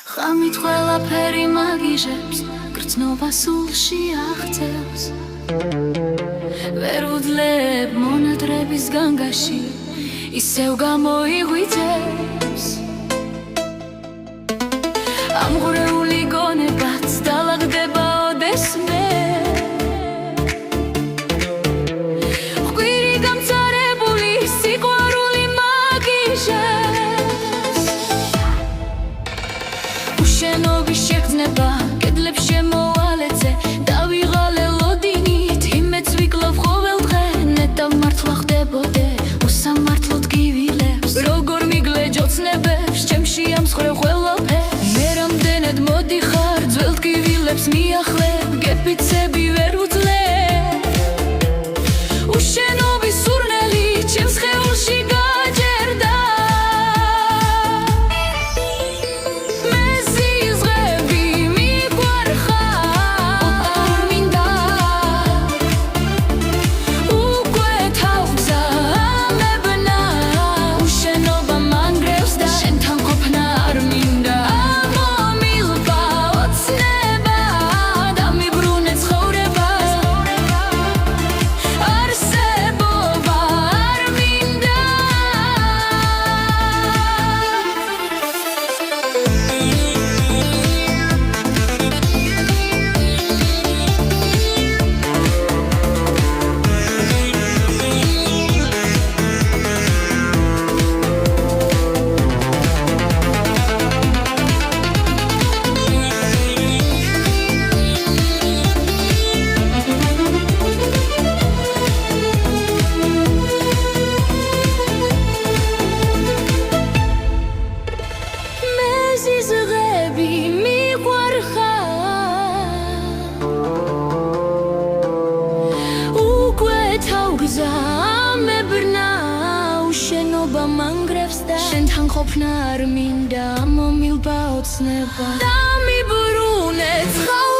ღამით ყველაფერი მაგიჟებს, გრძნობა სულში აღწევს. ვერ ვუძლებ მონატრების განგაში, ისევ გამოიღვიძებს. ამღვრეული გონებაც დალაგდება ოდესმე. ხვირი გამწარებული სიყვარული მაგიჟებს. უშენობის შეგრძნება კედლებს შემოვალეცე, დავიღალე ლოდინით, იმედს ვიკლავ ყოველ დღე. ნეტავ მართლა ხდებოდე უსამართლოდ გივილებს, როგორ მიგლეჯ ოცნებებს, ჩემში ამსხვრევ ყველაფერს. მე რამდენად მოდიხარ ძველ ტკივილებს მიახლებ, გეფიცები ვერ უძლებ. უშენობის სურნელი ჩემს სხეულში გაჯერდა. მე ზიზღები მიგვარხარ მინდა, უკვე თავგზა ამებნა. უშენობა მანგრევს და შენთან ყოფნა არ მინდა. ამომილვა ოცნება და მიბრუნე ცხოვრება, არსებობა არ მინდა. მე ზიზღები მიგვარხარ, უკვე თავგზა ამებნა. უშენობა მანგრევს და შენთან ყოფნა არ მინდა. ამომილვა ოცნება და მიბრუნე ცხოვრება.